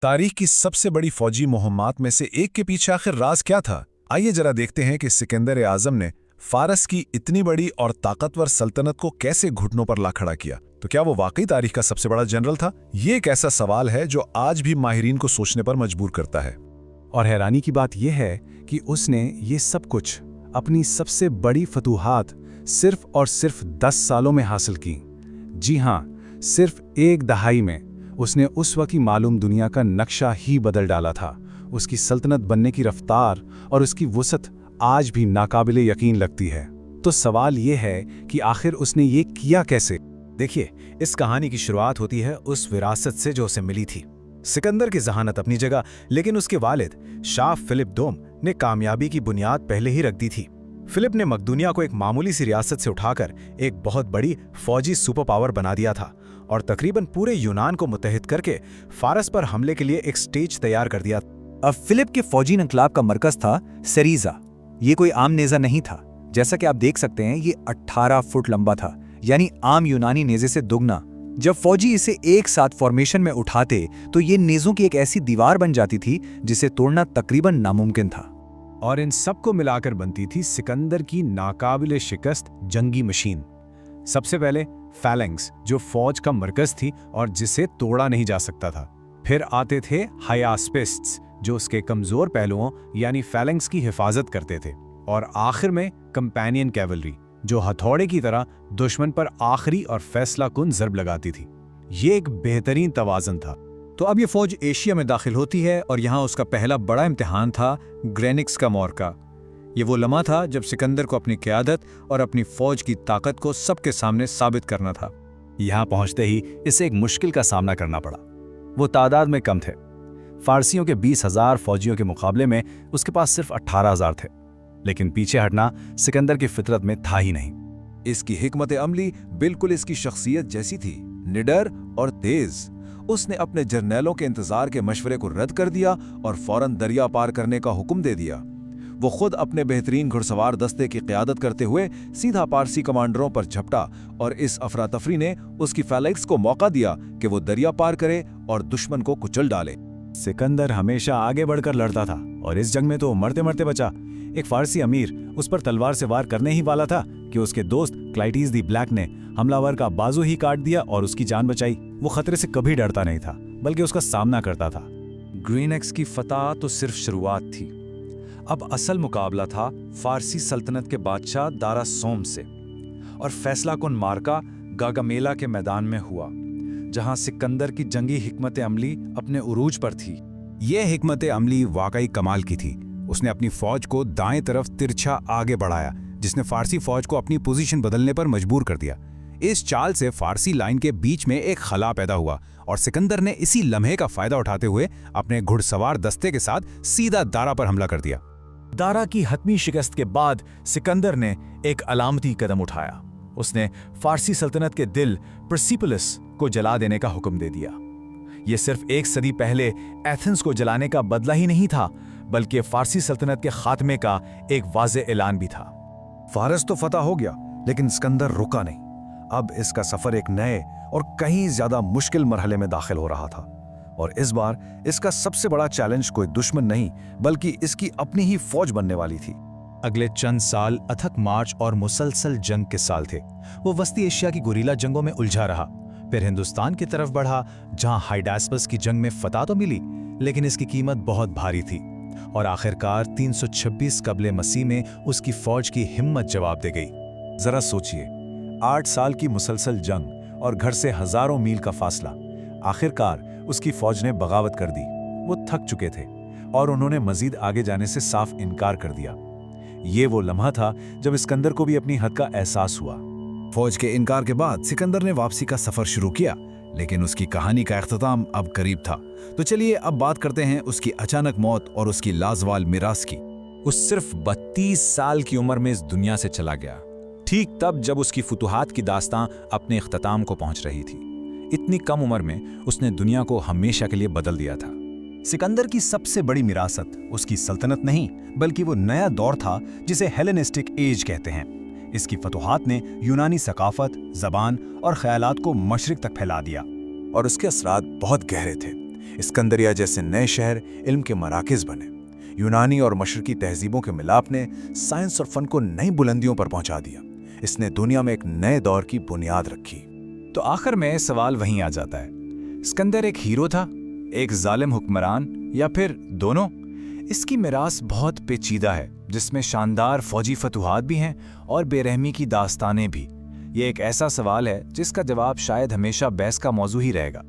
तारीख की सबसे बड़ी फौजी मुहिम्मात में से एक के पीछे आखिर राज क्या था? आइए जरा देखते हैं कि सिकंदर आजम ने फारस की इतनी बड़ी और ताकतवर सल्तनत को कैसे घुटनों पर ला खड़ा किया। तो क्या वो वाकई तारीख का सबसे बड़ा जनरल था? ये एक ऐसा सवाल है जो आज भी माहिरीन को सोचने पर मजबूर करता है। और हैरानी की बात यह है कि उसने ये सब कुछ अपनी सबसे बड़ी फतूहात सिर्फ और सिर्फ 10 सालों में हासिल की। जी हाँ, सिर्फ एक दहाई में उसने उस वक्त की मालूम दुनिया का नक्शा ही बदल डाला था। उसकी सल्तनत बनने की रफ्तार और उसकी वुसअत आज भी नाकाबिले यकीन लगती है। तो सवाल ये है कि आखिर उसने ये किया कैसे? देखिए, इस कहानी की शुरुआत होती है उस विरासत से जो उसे मिली थी। सिकंदर की जहानत अपनी जगह, लेकिन उसके वालिद शाह फिलिप दोम ने कामयाबी की बुनियाद पहले ही रख दी थी। फिलिप ने मकदूनिया को एक मामूली सी रियासत से उठाकर एक बहुत बड़ी फौजी सुपर पावर बना दिया था और तकरीबन पूरे यूनान को मुत्तहिद करके फारस पर हमले के लिए एक स्टेज तैयार कर दिया। अब फिलिप के फौजी इनकलाब का मरकज था सेरीजा। ये कोई आम नेजा नहीं था। जैसा कि आप देख सकते हैं, ये 18 फुट लंबा था, यानी आम यूनानी नेजे से दुगना। जब फौजी इसे एक साथ फॉर्मेशन में उठाते तो ये नेजों की एक ऐसी दीवार बन जाती थी जिसे तोड़ना तकरीबन नामुमकिन था। और इन सबको मिलाकर बनती थी सिकंदर की नाकाबिले शिकस्त जंगी मशीन। सबसे पहले फैलेंक्स, जो फौज का मरकज थी और जिसे तोड़ा नहीं जा सकता था। फिर आते थे हायास्पिस्ट्स, जो उसके कमजोर पहलुओं यानी फैलेंक्स की हिफाजत करते थे। और आखिर में कंपेनियन कैवलरी, जो हथौड़े की तरह दुश्मन पर आखिरी और फैसला कुन ज़र्ब लगाती थी। ये एक बेहतरीन तवाज़न था। तो अब ये फौज एशिया में दाखिल होती है और यहाँ उसका पहला बड़ा इम्तिहान था ग्रेनिक्स का मौरका। ये वो लम्हा था जब सिकंदर को अपनी क़यादत और अपनी फौज की ताकत को सबके सामने साबित करना था। यहाँ पहुँचते ही इसे एक मुश्किल का सामना करना पड़ा। वो तादाद में कम थे। फारसियों के 20,000 फौजियों के मुकाबले में उसके पास सिर्फ 18,000 थे। लेकिन पीछे हटना सिकंदर की फितरत में था ही नहीं। इसकी हिकमत अमली बिल्कुल इसकी शख्सियत जैसी थी, निडर और तेज। उसने अपने जर्नैलों के इंतजार के मशवरे को रद्द कर दिया और फौरन दरिया पार करने का हुक्म दे दिया। वो खुद अपने बेहतरीन घुड़सवार दस्ते की क़यादत करते हुए सीधा पारसी कमांडरों पर झपटा और इस अफरा तफरी ने उसकी फैलेक्स को मौका दिया कि वो दरिया पार करे और दुश्मन को कुचल डाले। सिकंदर हमेशा आगे बढ़कर लड़ता था और इस जंग में तो मरते मरते बचा। एक फारसी अमीर उस पर तलवार से वार करने ही वाला था कि उसके दोस्त क्लाइटीज दी ब्लैक ने हमलावर का बाजू ही काट दिया और उसकी जान बचाई। वो खतरे से कभी डरता नहीं था, बल्कि उसका सामना करता था। ग्रीनेक्स की फतह तो सिर्फ शुरुआत थी। अब असल मुकाबला था फारसी सल्तनत के बादशाह दारा सोम से। और फैसला कुन मार्का गागामेला के मैदान में हुआ, जहां सिकंदर की जंगी हिकमत अमली अपने उरूज पर थी। ये हिकमत अमली वाकई कमाल की थी। उसने अपनी फौज को दाएं तरफ तिरछा आगे बढ़ाया, जिसने फारसी फौज को अपनी पोजीशन बदलने पर मजबूर कर दिया। इस चाल से फारसी लाइन के बीच में एक खला पैदा हुआ और सिकंदर ने इसी लम्हे का फायदा उठाते हुए अपने घुड़सवार दस्ते के साथ सीधा दारा पर हमला कर दिया। दारा की हतमी शिकस्त के बाद सिकंदर ने एक अलामती कदम उठाया। उसने फारसी सल्तनत के दिल पर्सिपोलिस को जला देने का हुक्म दे दिया। यह सिर्फ एक सदी पहले एथेंस को जलाने का बदला ही नहीं था, बल्कि फारसी सल्तनत के खात्मे का एक वाज़े ऐलान भी था। फारस तो फतह हो गया, लेकिन सिकंदर रुका नहीं। अब इसका सफर एक नए और कहीं ज्यादा मुश्किल मरहले में दाखिल हो रहा था। और इस बार इसका सबसे बड़ा चैलेंज कोई दुश्मन नहीं, बल्कि इसकी अपनी ही फौज बनने वाली थी। अगले चंद साल अथक मार्च और मुसलसल जंग के साल थे। वो वस्ती एशिया की गुरीला जंगों में उलझा रहा, फिर हिंदुस्तान की तरफ बढ़ा, जहां हाइडास्पस की जंग में फतह तो मिली, लेकिन इसकी कीमत बहुत भारी थी। और आखिरकार 326 कबले मसीह में उसकी फौज की हिम्मत जवाब दे गई। जरा सोचिए, 8 साल की मुसलसल जंग और घर से हजारों मील का फासला। आखिरकार उसकी फौज ने बगावत कर दी। वो थक चुके थे और उन्होंने मजीद आगे जाने से साफ इनकार कर दिया। ये वो लम्हा था जब सिकंदर को भी अपनी हद का एहसास हुआ। फौज के इनकार के बाद सिकंदर ने वापसी का सफर शुरू किया, लेकिन उसकी कहानी का इख्तिताम अब करीब था। तो चलिए अब बात करते हैं उसकी अचानक मौत और उसकी लाजवाल मिरास की। वो सिर्फ 32 साल की उम्र में इस दुनिया से चला गया, ठीक तब जब उसकी फुतूहात की दास्तां अपने इख्तिताम को पहुंच रही थी। इतनी कम उम्र में उसने दुनिया को हमेशा के लिए बदल दिया था। सिकंदर की सबसे बड़ी विरासत उसकी सल्तनत नहीं, बल्कि वो नया दौर था जिसे हेलेनिस्टिक एज कहते हैं। इसकी फतूहात ने यूनानी सकाफत, जबान और ख्यालात को मशरिक तक फैला दिया। और उसके असरात बहुत गहरे थे। اسکندریہ جیسے نئے شہر علم کے مراکز بنے۔ یونانی اور مشرقی تہذیبوں کے ملاپ نے سائنس اور فن کو نئی بلندیوں پر پہنچا دیا۔ اس نے دنیا میں ایک نئے دور کی بنیاد رکھی۔ تو آخر میں سوال وہیں آ جاتا ہے، اسکندر ایک ہیرو تھا، ایک ظالم حکمران، یا پھر دونوں؟ اس کی میراث بہت پیچیدہ ہے، جس میں شاندار فوجی فتوحات بھی ہیں اور بے رحمی کی داستانیں بھی۔ یہ ایک ایسا سوال ہے جس کا جواب شاید ہمیشہ بحث کا موضوع ہی رہے گا۔